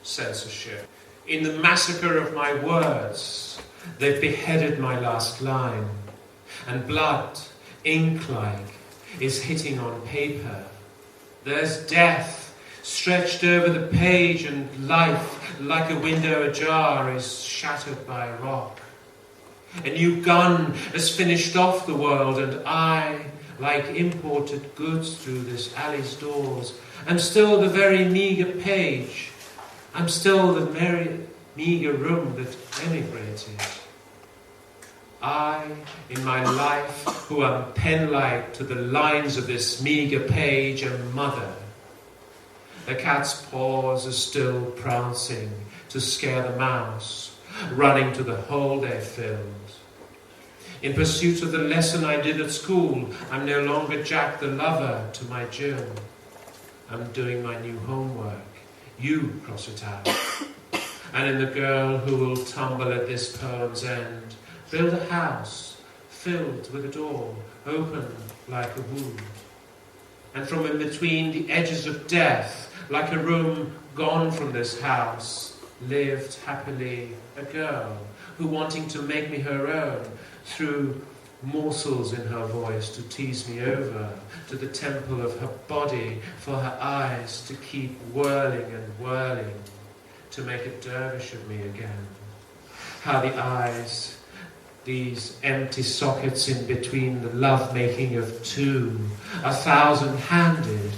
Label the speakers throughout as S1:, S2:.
S1: censorship. In the massacre of my words, they've beheaded my last line. And blood, ink-like, is hitting on paper. There's death stretched over the page, and life, like a window ajar, is shattered by a rock. A new gun has finished off the world, and I, like imported goods through this alley's doors, am still the very meagre page. I'm still the very meagre room that emigrated. I, in my life, who am pen-like to the lines of this meagre page, am mother. The cat's paws are still prancing to scare the mouse, running to the hole they filled. In pursuit of the lesson I did at school, I'm no longer Jack the lover to my Jill. I'm doing my new homework. You cross it out. And in the girl who will tumble at this poem's end, build a house filled with a door, open like a wound. And from in between the edges of death, like a room gone from this house, lived happily a girl who, wanting to make me her own, threw morsels in her voice to tease me over to the temple of her body for her eyes to keep whirling and whirling to make a dervish of me again. How the eyes, these empty sockets in between the love-making of two, 1,000-handed.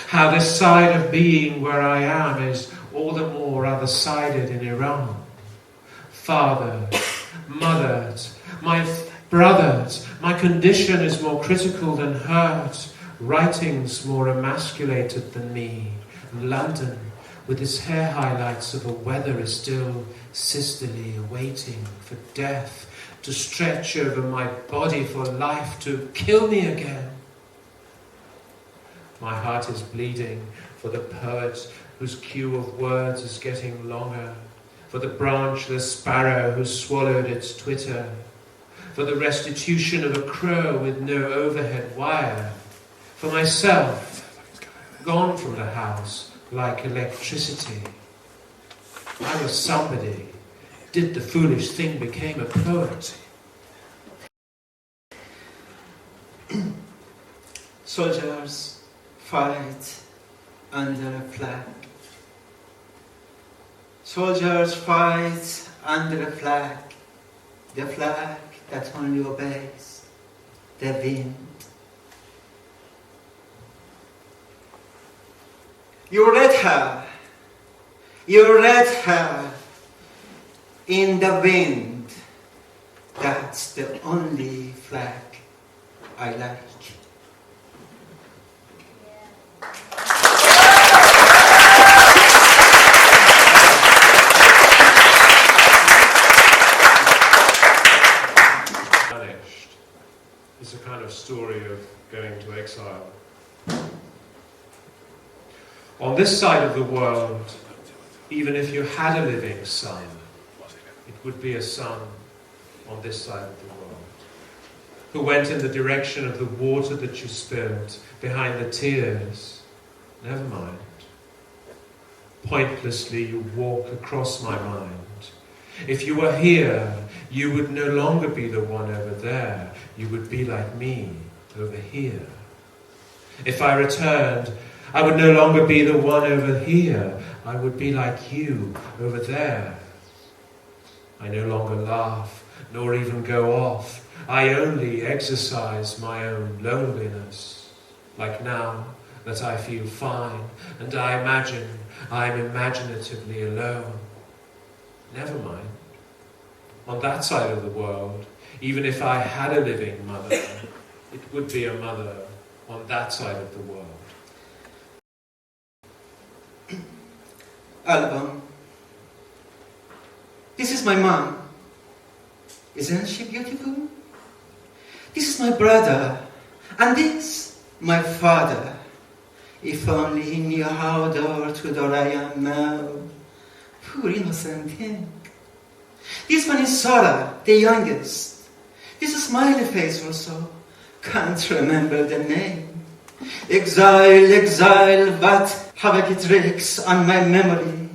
S1: How this side of being where I am is all the more other-sided in Iran. Fathered, mothered, my brothered, my condition is more critical than hurt, writings more emasculated than me. London, with its hair highlights of a weather, is still sisterly, awaiting for death to stretch over my body, for life to kill me again. My heart is bleeding for the poet whose queue of words is getting longer, for the branchless sparrow who swallowed its twitter, for the restitution of a crow with no overhead wire, for myself, gone from the house like electricity. I was somebody, did the foolish thing, became a poet.
S2: Soldiers fight under a flag. Soldiers fight under a flag, the flag that only obeys the wind. You read her in the wind. That's the only flag I like.
S1: It's a kind of story of going to exile. On this side of the world, even if you had a living son, it would be a son on this side of the world, who went in the direction of the water that you spilled, behind the tears. Never mind. Pointlessly you walk across my mind. If you were here, you would no longer be the one over there. You would be like me over here. If I returned, I would no longer be the one over here. I would be like you over there. I no longer laugh, nor even go off. I only exercise my own loneliness. Like now that I feel fine, and I imagine I'm imaginatively alone. Never mind. On that side of the world, even if I had a living mother, it would be a mother on that side of the world.
S2: Album. This is my mom. Isn't she beautiful? This is my brother, and this my father. If only he knew how door to door I am now. Poor innocent thing. This one is Sarah, the youngest. This is smiley face also. Can't remember the name. Exile, exile, what it wrecks on my memory.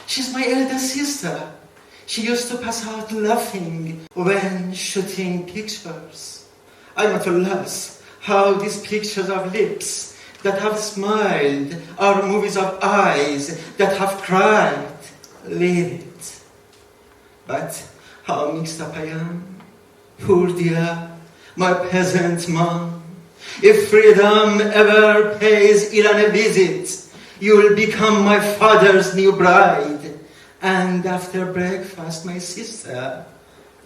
S2: She's my elder sister. She used to pass out laughing when shooting pictures. I'm at a loss how these pictures of lips that have smiled are movies of eyes that have cried lit. But how mixed up I am. Poor dear, my peasant mom. If freedom ever pays Iran a visit, you will become my father's new bride. And after breakfast, my sister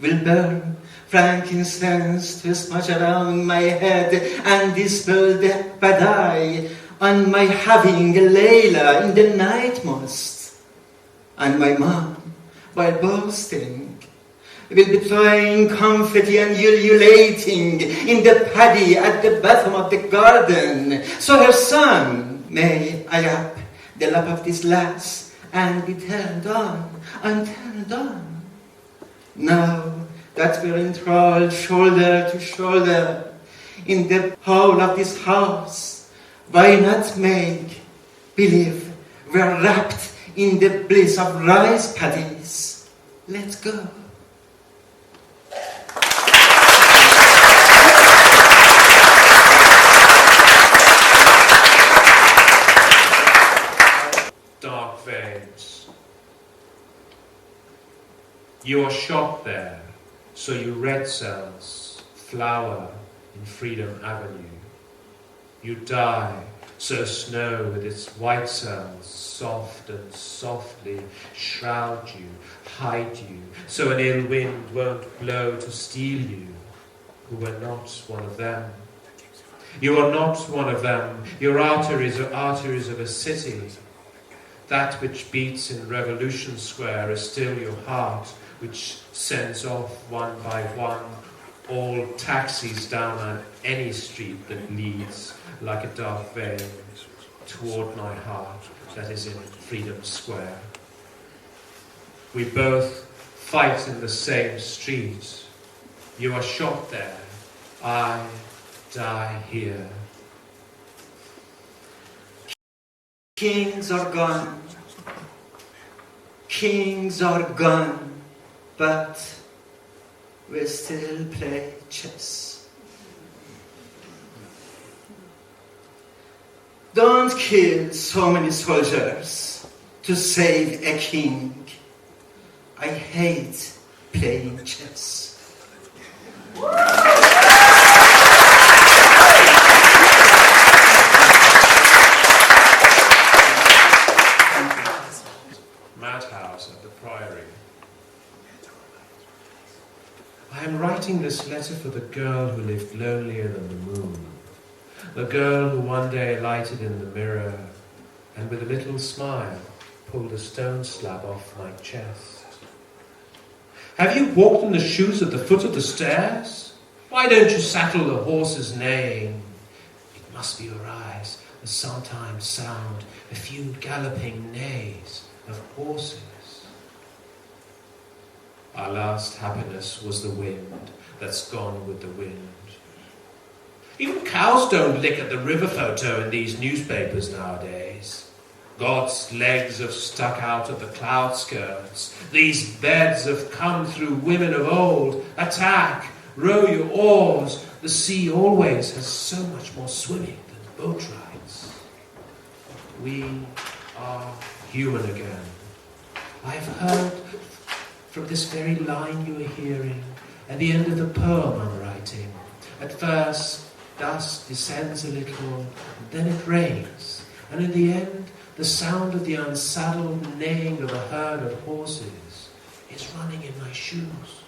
S2: will burn frankincense to smudge around my head and dispel the bad eye on my having a Layla in the night mosque. And my mom, while boasting, will be throwing confetti and ululating in the paddy at the bottom of the garden, so her son may eye up the lap of this lass and be turned on and turned on. Now that we're enthralled shoulder to shoulder in the whole of this house, why not make believe we're wrapped in the bliss of rice paddies? Let's go.
S1: Dark veins. You are shot there, so you red cells flower in Freedom Avenue. You die, so snow with its white cells soft and softly shroud you, hide you, so an ill wind won't blow to steal you, who were not one of them. You are not one of them. Your arteries are arteries of a city. That which beats in Revolution Square is still your heart, which sends off one by one all taxis down on any street that leads like a dark vein toward my heart that is in Freedom Square. We both fight in the same street. You are shot there. I die here.
S2: Kings are gone. Kings are gone. But we still play chess. Don't kill so many soldiers to save a king. I hate playing chess.
S1: Madhouse at the Priory. I am writing this letter for the girl who lived lonelier than the moon. The girl who one day lighted in the mirror and with a little smile pulled a stone slab off my chest. Have you walked in the shoes at the foot of the stairs? Why don't you saddle the horse's neighing? It must be your eyes that sometimes sound a few galloping neighs of horses. Our last happiness was the wind that's gone with the wind. Even cows don't lick at the river photo in these newspapers nowadays. God's legs have stuck out of the cloud skirts. These beds have come through women of old. Attack, row your oars. The sea always has so much more swimming than boat rides. We are human again. I've heard from this very line you are hearing at the end of the poem I'm writing. At first, dust descends a little, then it rains, and in the end, the sound of the unsaddled neighing of a herd of horses is running in my shoes.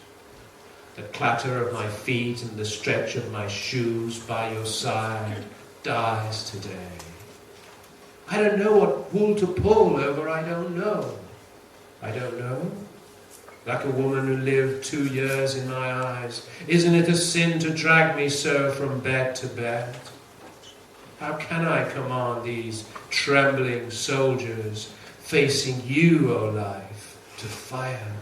S1: The clatter of my feet and the stretch of my shoes by your side dies today. I don't know what wool to pull over, I don't know. I don't know. Like a woman who lived 2 years in my eyes. Isn't it a sin to drag me so from bed to bed? How can I command these trembling soldiers facing you, O life, to fire?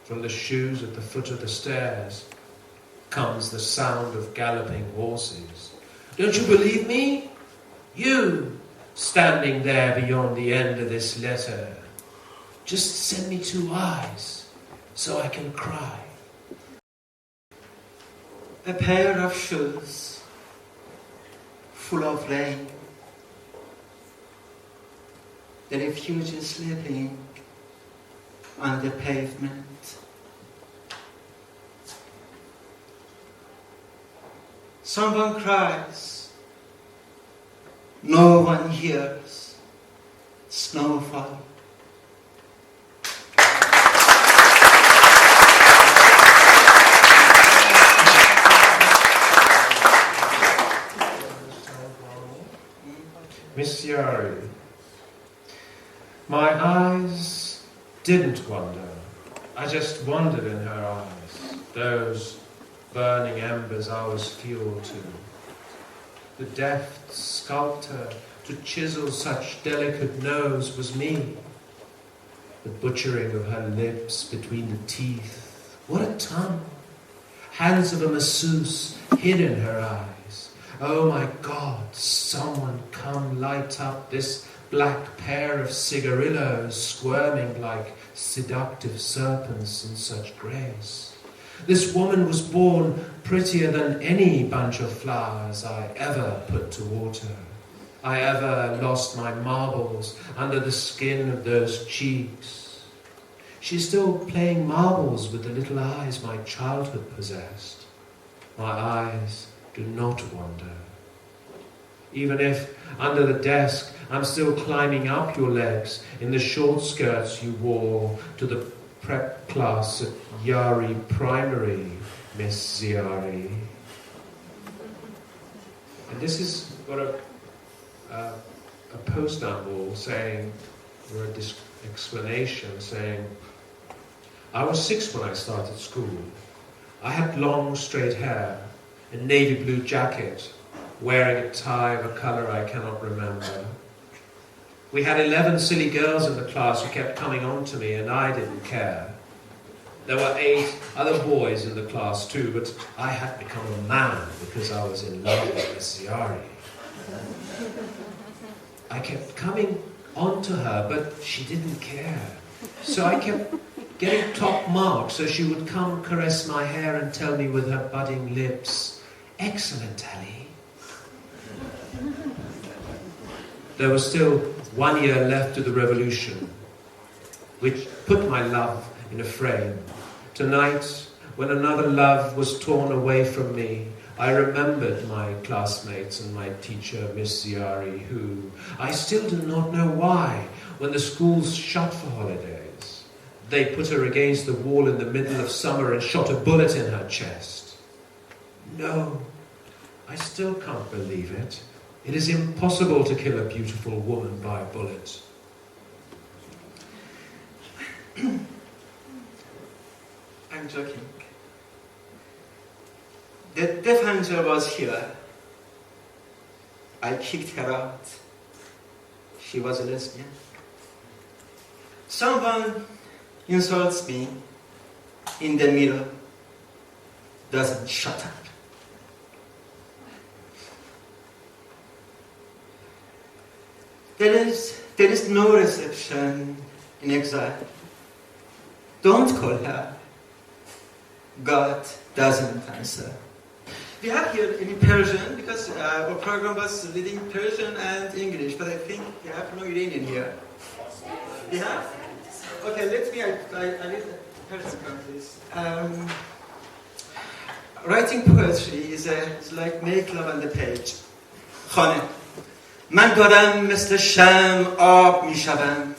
S1: From the shoes at the foot of the stairs comes the sound of galloping horses. Don't you believe me? You, standing there beyond the end of this letter. Just send me 2 eyes so I can cry.
S2: A pair of shoes full of rain. The refugees sleeping on the pavement. Someone cries. No one hears. Snowfall.
S1: Miss Yari, my eyes didn't wander. I just wandered in her eyes, those burning embers I was fuel to. The deft sculptor to chisel such delicate nose was me. The butchering of her lips between the teeth, what a tongue! Hands of a masseuse hid in her eyes. Oh my God, someone come light up this black pair of cigarillos squirming like seductive serpents in such grace. This woman was born prettier than any bunch of flowers I ever put to water. I ever lost my marbles under the skin of those cheeks. She's still playing marbles with the little eyes my childhood possessed. My eyes do not wander. Even if, under the desk, I'm still climbing up your legs in the short skirts you wore to the prep class at Yari Primary, Miss Ziari. And this is what a postnumber saying, or an explanation saying, I was 6 when I started school. I had long straight hair, a navy blue jacket, wearing a tie of a colour I cannot remember. We had 11 silly girls in the class who kept coming on to me, and I didn't care. There were 8 other boys in the class too, but I had become a man because I was in love with Miss Ziari. I kept coming on to her, but she didn't care. So I kept getting top marks, so she would come caress my hair and tell me with her budding lips, "Excellent, Ali." There was still 1 year left to the revolution, which put my love in a frame. Tonight, when another love was torn away from me, I remembered my classmates and my teacher, Miss Ziari, who, I still do not know why, when the schools shut for holidays, they put her against the wall in the middle of summer and shot a bullet in her chest. No, I still can't believe it. It is impossible to kill a beautiful woman by a bullet.
S2: I'm joking. The defender was here. I kicked her out. She was a lesbian. Someone insults me in the mirror, doesn't shut up. There is no reception in exile. Don't call her. God doesn't answer. We have here in Persian, because our program was reading Persian and English, but I think we have no Iranian here. We have? Okay, I read Persian, please. Writing poetry is like make love on the page. خانه من دارم مثل شمع آب می شوم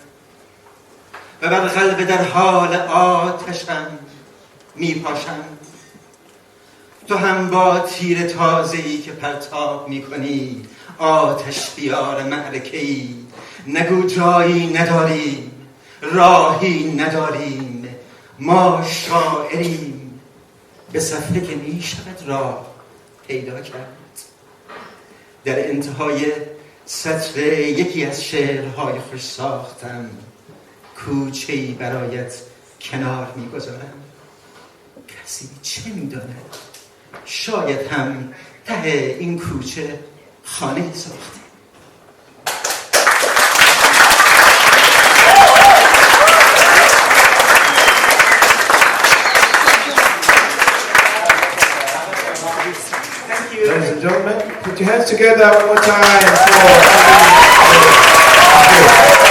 S2: و بر قلب در حال آتشم می پاشم. تو هم با تیر تازه‌ای که پرتاب می کنی آتش بیار معرکه‌ای. نگو جایی نداریم راهی نداریم ما شاعریم به صفحه که می شود راه پیدا کرد. در انتهای سطر یکی از شعرهای خوش ساختم کوچه‌ای برایت کنار می‌گذارم. کسی چه می‌داند شاید هم ته این کوچه خانه ساخته. Thank you.
S3: Ladies and gentlemen, put your hands together one more time for